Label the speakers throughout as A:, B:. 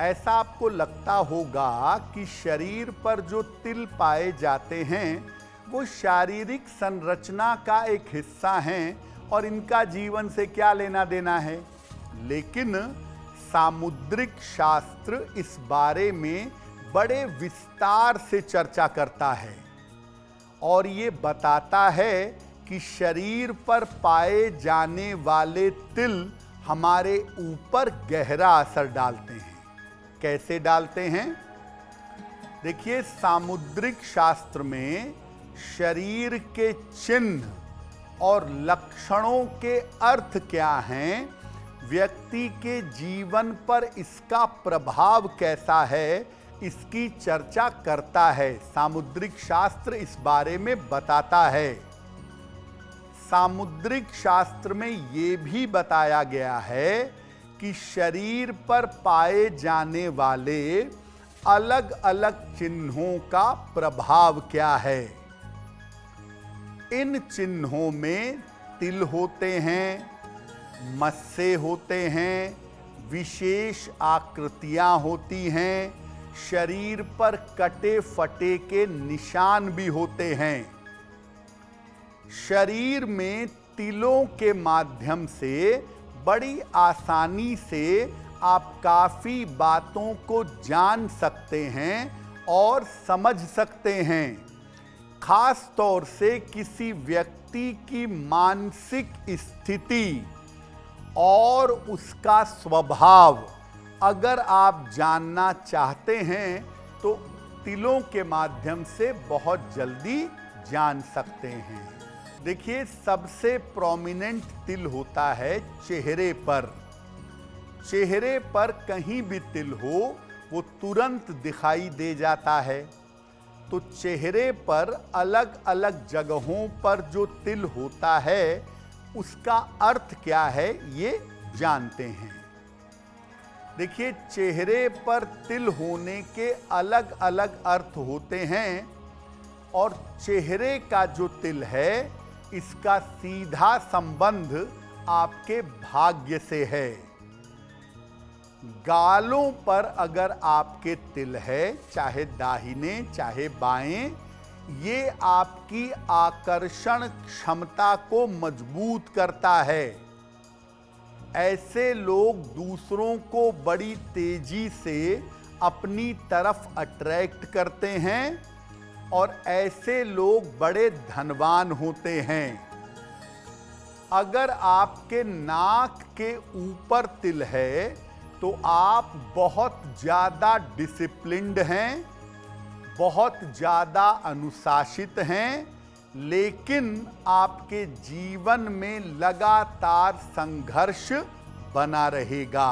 A: ऐसा आपको लगता होगा कि शरीर पर जो तिल पाए जाते हैं वो शारीरिक संरचना का एक हिस्सा हैं और इनका जीवन से क्या लेना देना है। लेकिन सामुद्रिक शास्त्र इस बारे में बड़े विस्तार से चर्चा करता है और ये बताता है कि शरीर पर पाए जाने वाले तिल हमारे ऊपर गहरा असर डालते हैं। कैसे डालते हैं? देखिए, सामुद्रिक शास्त्र में शरीर के चिन्ह और लक्षणों के अर्थ क्या हैं, व्यक्ति के जीवन पर इसका प्रभाव कैसा है, इसकी चर्चा करता है। सामुद्रिक शास्त्र इस बारे में बताता है। सामुद्रिक शास्त्र में ये भी बताया गया है कि शरीर पर पाए जाने वाले अलग अलग चिन्हों का प्रभाव क्या है। इन चिन्हों में तिल होते हैं, मस्से होते हैं, विशेष आकृतियां होती हैं, शरीर पर कटे फटे के निशान भी होते हैं। शरीर में तिलों के माध्यम से बड़ी आसानी से आप काफ़ी बातों को जान सकते हैं और समझ सकते हैं। खास तौर से किसी व्यक्ति की मानसिक स्थिति और उसका स्वभाव अगर आप जानना चाहते हैं तो तिलों के माध्यम से बहुत जल्दी जान सकते हैं। देखिए, सबसे प्रोमिनेंट तिल होता है चेहरे पर। चेहरे पर कहीं भी तिल हो वो तुरंत दिखाई दे जाता है। तो चेहरे पर अलग अलग जगहों पर जो तिल होता है उसका अर्थ क्या है ये जानते हैं। देखिए, चेहरे पर तिल होने के अलग अलग अर्थ होते हैं और चेहरे का जो तिल है इसका सीधा संबंध आपके भाग्य से है। गालों पर अगर आपके तिल है, चाहे दाहिने चाहे बाएं, ये आपकी आकर्षण क्षमता को मजबूत करता है। ऐसे लोग दूसरों को बड़ी तेजी से अपनी तरफ अट्रैक्ट करते हैं और ऐसे लोग बड़े धनवान होते हैं। अगर आपके नाक के ऊपर तिल है तो आप बहुत ज़्यादा डिसिप्लिन्ड हैं, बहुत ज़्यादा अनुशासित हैं, लेकिन आपके जीवन में लगातार संघर्ष बना रहेगा।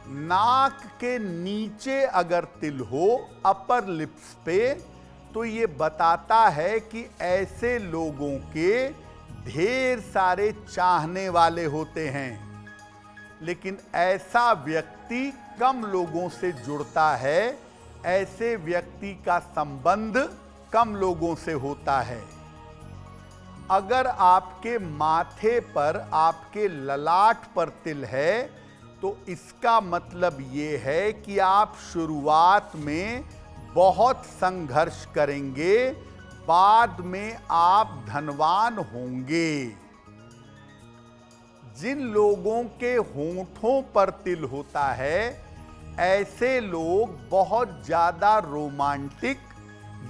A: नाक के नीचे अगर तिल हो, अपर लिप्स पे, तो ये बताता है कि ऐसे लोगों के ढेर सारे चाहने वाले होते हैं, लेकिन ऐसा व्यक्ति कम लोगों से जुड़ता है, ऐसे व्यक्ति का संबंध कम लोगों से होता है। अगर आपके माथे पर, आपके ललाट पर तिल है तो इसका मतलब ये है कि आप शुरुआत में बहुत संघर्ष करेंगे, बाद में आप धनवान होंगे। जिन लोगों के होंठों पर तिल होता है ऐसे लोग बहुत ज़्यादा रोमांटिक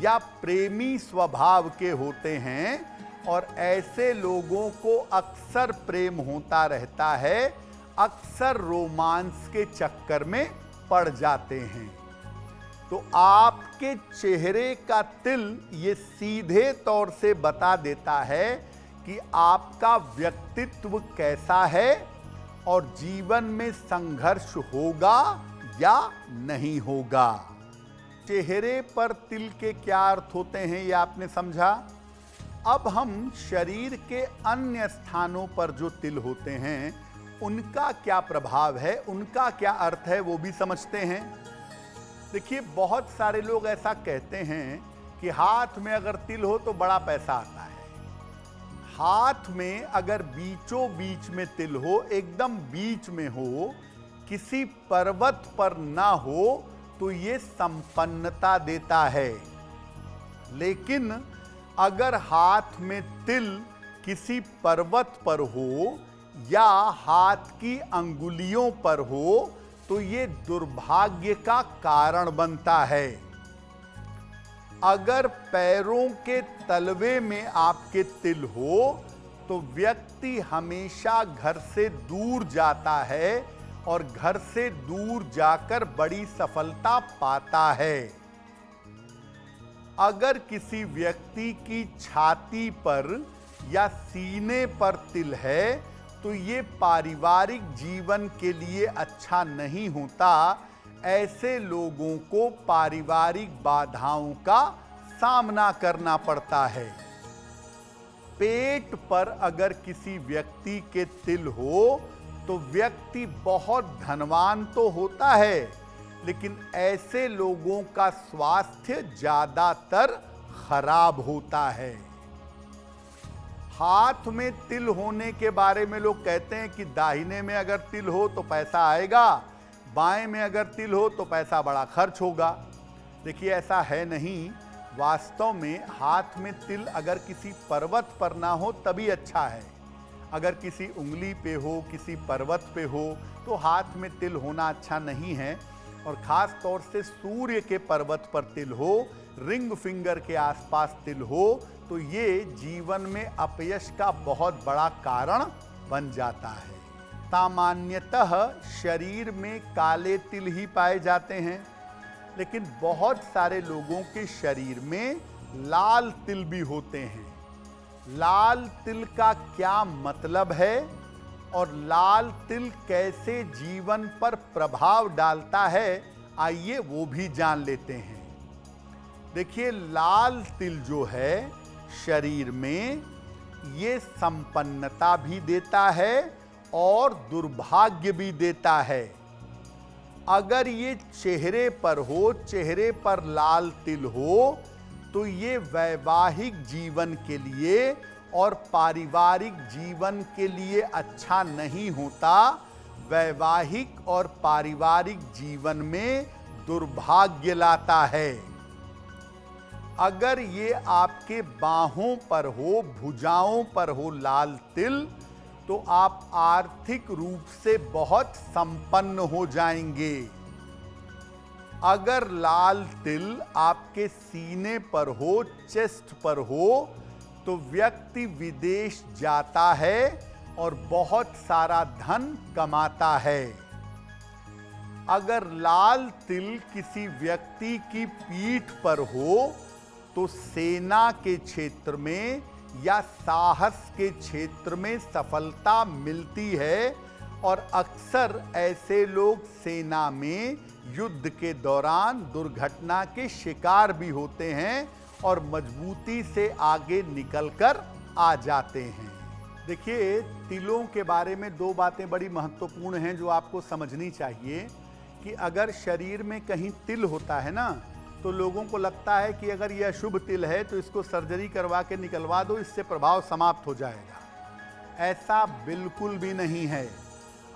A: या प्रेमी स्वभाव के होते हैं और ऐसे लोगों को अक्सर प्रेम होता रहता है, अक्सर रोमांस के चक्कर में पड़ जाते हैं। तो आपके चेहरे का तिल ये सीधे तौर से बता देता है कि आपका व्यक्तित्व कैसा है और जीवन में संघर्ष होगा या नहीं होगा। चेहरे पर तिल के क्या अर्थ होते हैं ये आपने समझा। अब हम शरीर के अन्य स्थानों पर जो तिल होते हैं उनका क्या प्रभाव है, उनका क्या अर्थ है, वो भी समझते हैं। देखिए, बहुत सारे लोग ऐसा कहते हैं कि हाथ में अगर तिल हो तो बड़ा पैसा आता है। हाथ में अगर बीचों बीच में तिल हो, एकदम बीच में हो, किसी पर्वत पर ना हो तो ये संपन्नता देता है, लेकिन अगर हाथ में तिल किसी पर्वत पर हो या हाथ की अंगुलियों पर हो तो ये दुर्भाग्य का कारण बनता है। अगर पैरों के तलवे में आपके तिल हो तो व्यक्ति हमेशा घर से दूर जाता है और घर से दूर जाकर बड़ी सफलता पाता है। अगर किसी व्यक्ति की छाती पर या सीने पर तिल है तो ये पारिवारिक जीवन के लिए अच्छा नहीं होता। ऐसे लोगों को पारिवारिक बाधाओं का सामना करना पड़ता है। पेट पर अगर किसी व्यक्ति के तिल हो तो व्यक्ति बहुत धनवान तो होता है, लेकिन ऐसे लोगों का स्वास्थ्य ज्यादातर खराब होता है। हाथ में तिल होने के बारे में लोग कहते हैं कि दाहिने में अगर तिल हो तो पैसा आएगा, बाएं में अगर तिल हो तो पैसा बड़ा खर्च होगा। देखिए, ऐसा है नहीं। वास्तव में हाथ में तिल अगर किसी पर्वत पर ना हो तभी अच्छा है। अगर किसी उंगली पे हो, किसी पर्वत पे हो तो हाथ में तिल होना अच्छा नहीं है। और ख़ास तौर से सूर्य के पर्वत पर तिल हो, रिंग फिंगर के आसपास तिल हो तो ये जीवन में अपयश का बहुत बड़ा कारण बन जाता है। सामान्यतः शरीर में काले तिल ही पाए जाते हैं, लेकिन बहुत सारे लोगों के शरीर में लाल तिल भी होते हैं। लाल तिल का क्या मतलब है और लाल तिल कैसे जीवन पर प्रभाव डालता है, आइए वो भी जान लेते हैं। देखिए, लाल तिल जो है शरीर में ये संपन्नता भी देता है और दुर्भाग्य भी देता है। अगर ये चेहरे पर हो, चेहरे पर लाल तिल हो तो ये वैवाहिक जीवन के लिए और पारिवारिक जीवन के लिए अच्छा नहीं होता। वैवाहिक और पारिवारिक जीवन में दुर्भाग्य लाता है। अगर ये आपके बाहों पर हो, भुजाओं पर हो लाल तिल तो आप आर्थिक रूप से बहुत संपन्न हो जाएंगे। अगर लाल तिल आपके सीने पर हो, चेस्ट पर हो तो व्यक्ति विदेश जाता है और बहुत सारा धन कमाता है। अगर लाल तिल किसी व्यक्ति की पीठ पर हो तो सेना के क्षेत्र में या साहस के क्षेत्र में सफलता मिलती है और अक्सर ऐसे लोग सेना में युद्ध के दौरान दुर्घटना के शिकार भी होते हैं और मजबूती से आगे निकलकर आ जाते हैं। देखिए, तिलों के बारे में दो बातें बड़ी महत्वपूर्ण हैं जो आपको समझनी चाहिए कि अगर शरीर में कहीं तिल होता है ना तो लोगों को लगता है कि अगर यह अशुभ तिल है तो इसको सर्जरी करवा के निकलवा दो, इससे प्रभाव समाप्त हो जाएगा। ऐसा बिल्कुल भी नहीं है।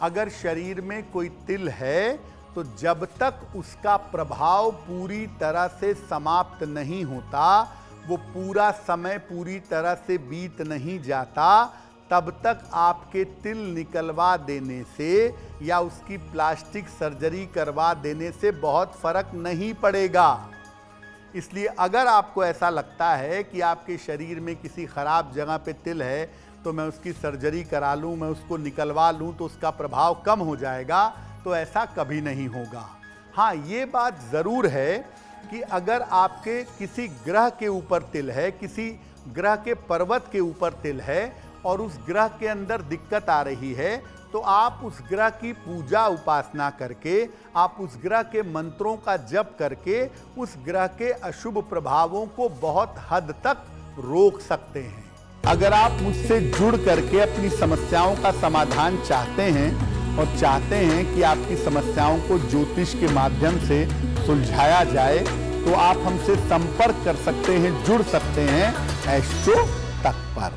A: अगर शरीर में कोई तिल है तो जब तक उसका प्रभाव पूरी तरह से समाप्त नहीं होता, वो पूरा समय पूरी तरह से बीत नहीं जाता, तब तक आपके तिल निकलवा देने से या उसकी प्लास्टिक सर्जरी करवा देने से बहुत फर्क नहीं पड़ेगा। इसलिए अगर आपको ऐसा लगता है कि आपके शरीर में किसी खराब जगह पे तिल है तो मैं उसकी सर्जरी करा लूँ, मैं उसको निकलवा लूँ तो उसका प्रभाव कम हो जाएगा, तो ऐसा कभी नहीं होगा। हाँ, ये बात ज़रूर है कि अगर आपके किसी ग्रह के ऊपर तिल है, किसी ग्रह के पर्वत के ऊपर तिल है और उस ग्रह के अंदर दिक्कत आ रही है तो आप उस ग्रह की पूजा उपासना करके, आप उस ग्रह के मंत्रों का जप करके उस ग्रह के अशुभ प्रभावों को बहुत हद तक रोक सकते हैं। अगर आप मुझसे जुड़ करके अपनी समस्याओं का समाधान चाहते हैं और चाहते हैं कि आपकी समस्याओं को ज्योतिष के माध्यम से सुलझाया जाए तो आप हमसे संपर्क कर सकते हैं, जुड़ सकते हैं एस्ट्रो तक पर।